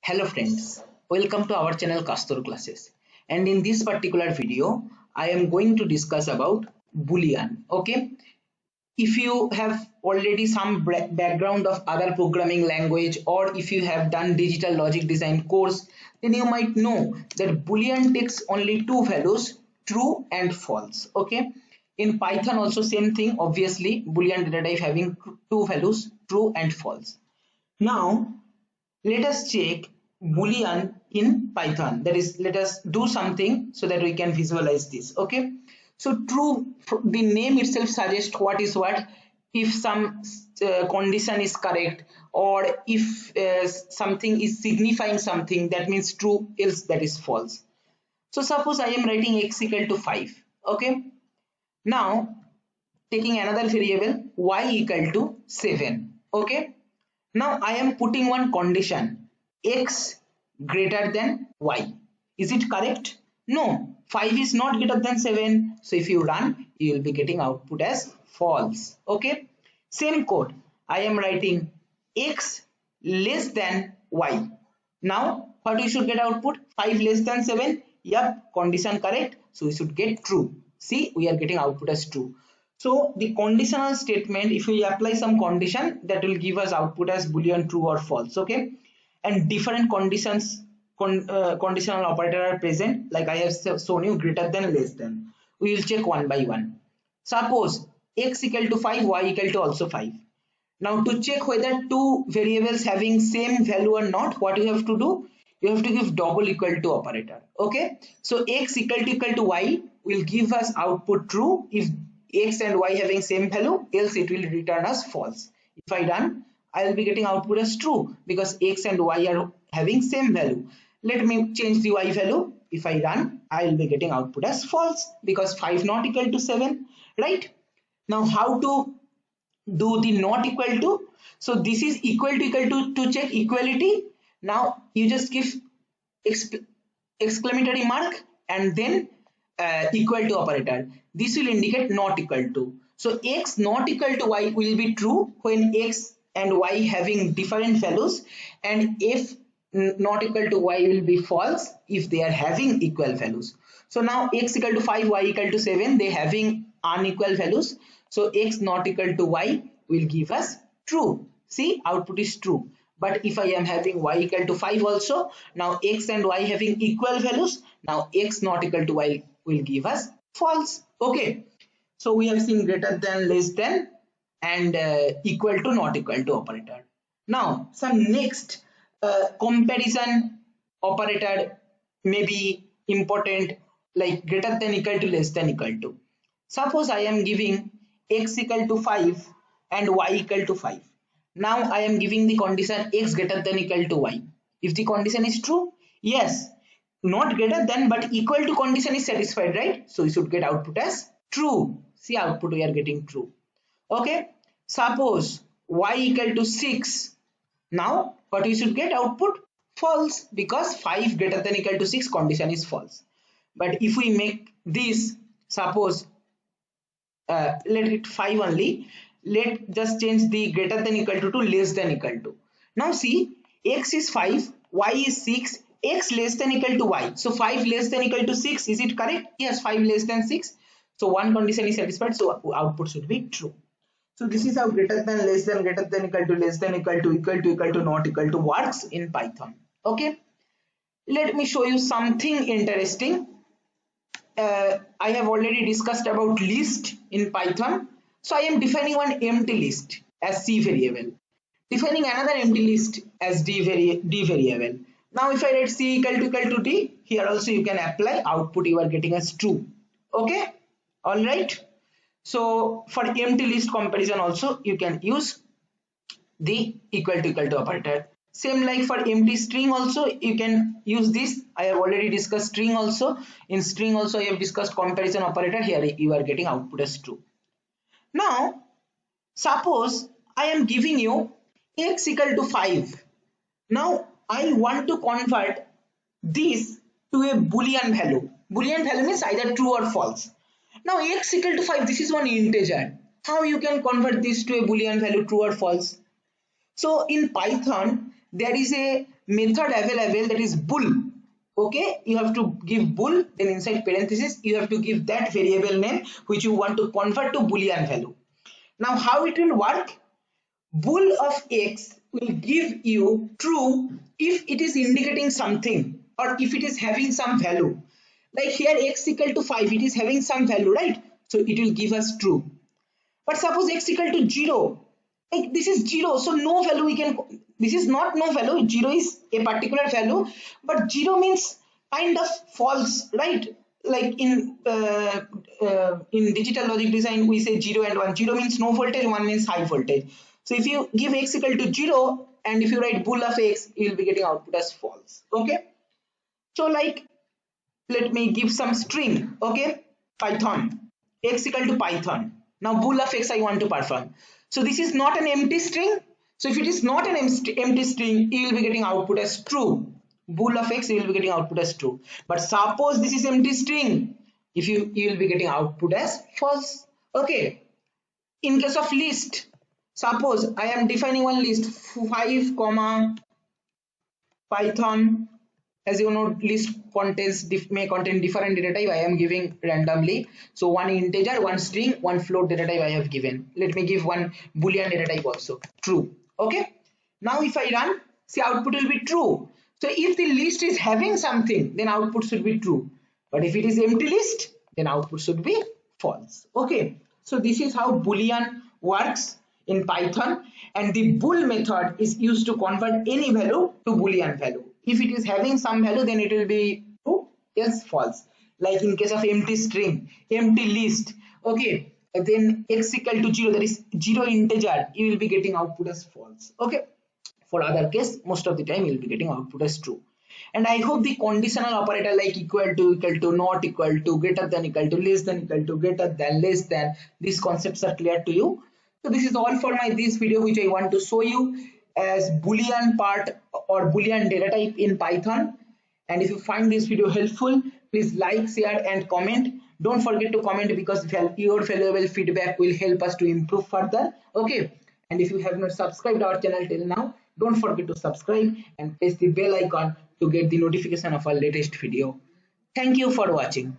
Hello friends, welcome to our channel Castor classes, and in this particular video I am going to discuss about Boolean. Okay, if you have already some background of other programming language, or if you have done digital logic design course, then you might know that Boolean takes only two values, true and false. Okay, in Python also same thing, obviously Boolean data type having two values, true and false. Now let us check Boolean in Python. That is, let us do something so that we can visualize this. Okay, so true, the name itself suggests what is what. If some condition is correct, or if something is signifying something, that means true, else that is false. So suppose I am writing x equal to 5. Okay, now taking another variable y equal to 7. Okay, now I am putting one condition, x greater than y. Is it correct? No, 5 is not greater than 7. So if you run, you will be getting output as false. Okay, same code. I am writing x less than y. Now what we should get output? 5 less than 7. Yep, condition correct. So we should get true. See, we are getting output as true. So the conditional statement, if we apply some condition, that will give us output as Boolean true or false. Okay, and different conditions, conditional operator are present, like I have shown you, greater than, less than. We will check one by one. Suppose x equal to 5, y equal to also 5. Now to check whether two variables having same value or not, what you have to do? You have to give double equal to operator. Okay, so x equal to y will give us output true if x and y having same value, else it will return us false. If I run, I will be getting output as true because x and y are having same value. Let me change the y value. If I run, I will be getting output as false because 5 not equal to 7, right? Now how to do the not equal to? So this is equal to check equality. Now you just give exclamatory mark and then equal to operator. This will indicate not equal to. So x not equal to y will be true when x and y having different values, and if not equal to y will be false if they are having equal values. So now x equal to 5, y equal to 7, they having unequal values. So x not equal to y will give us true. See, output is true. But if I am having y equal to 5 also, now x and y having equal values, now x not equal to y will give us false. Okay, so we have seen greater than, less than, and equal to, not equal to operator. Now some next comparison operator may be important, like greater than equal to, less than equal to. Suppose I am giving x equal to 5 and y equal to 5. Now I am giving the condition x greater than equal to y. If the condition is true, yes, not greater than but equal to condition is satisfied, right? So we should get output as true. See, output we are getting true. Okay, suppose y equal to 6. Now what we should get? Output false because 5 greater than equal to 6 condition is false. But if we make this, suppose let it 5 only, let just change the greater than equal to less than equal to. Now see, x is 5, y is 6, x less than equal to y. So 5 less than equal to 6, is it correct? Yes, 5 less than 6. So one condition is satisfied, so output should be true. So this is how greater than, less than, greater than equal to, less than equal to, not equal to works in Python. Okay, let me show you something interesting. I have already discussed about list in Python. So I am defining one empty list as C variable, defining another empty list as D variable. Now if I write C equal to D, here also you can apply, output you are getting as true. Okay, all right. So for empty list comparison also you can use the equal to operator. Same like for empty string also you can use this. I have already discussed string also. In string also I have discussed comparison operator. Here you are getting output as true. Now suppose I am giving you x equal to 5. Now I want to convert this to a Boolean value. Boolean value means either true or false. Now x equal to 5, this is one integer. How you can convert this to a Boolean value, true or false? So in Python there is a method available, that is bool. Okay, you have to give bool, then inside parenthesis you have to give that variable name which you want to convert to Boolean value. Now how it will work? Bool of x will give you true if it is indicating something or if it is having some value. Like here x equal to 5, it is having some value, right? So it will give us true. But suppose x equal to 0, like this is 0, so no value we can, this is not no value, 0 is a particular value, but 0 means kind of false, right? Like in digital logic design we say 0 and 1. 0 means no voltage, 1 means high voltage. So if you give x equal to 0 and if you write bool of x, you will be getting output as false. Okay, so like let me give some string. Okay, Python, x equal to Python. Now bool of x I want to perform. So this is not an empty string. So if it is not an empty string, you will be getting output as true. Bool of x, you will be getting output as true. But suppose this is empty string, if you will be getting output as false. Okay. In case of list, suppose I am defining one list 5 comma Python. As you know, list may contain different data type. I am giving randomly. So one integer, one string, one float data type I have given. Let me give one Boolean data type also, true. Okay. Now if I run, see output will be true. So if the list is having something, then output should be true. But if it is empty list, then output should be false. Okay. So this is how Boolean works in Python, and the bool method is used to convert any value to Boolean value. If it is having some value, then it will be true, else false. Like in case of empty string, empty list, okay, then x equal to 0, that is 0 integer, you will be getting output as false. Okay, for other case, most of the time you will be getting output as true. And I hope the conditional operator like equal to, not equal to, greater than equal to, less than equal to, greater than, less than, these concepts are clear to you. So this is all for this video, which I want to show you as Boolean part or Boolean data type in Python. And if you find this video helpful, please like, share and comment. Don't forget to comment, because your valuable feedback will help us to improve further. Okay. And if you have not subscribed our channel till now, don't forget to subscribe and press the bell icon to get the notification of our latest video. Thank you for watching.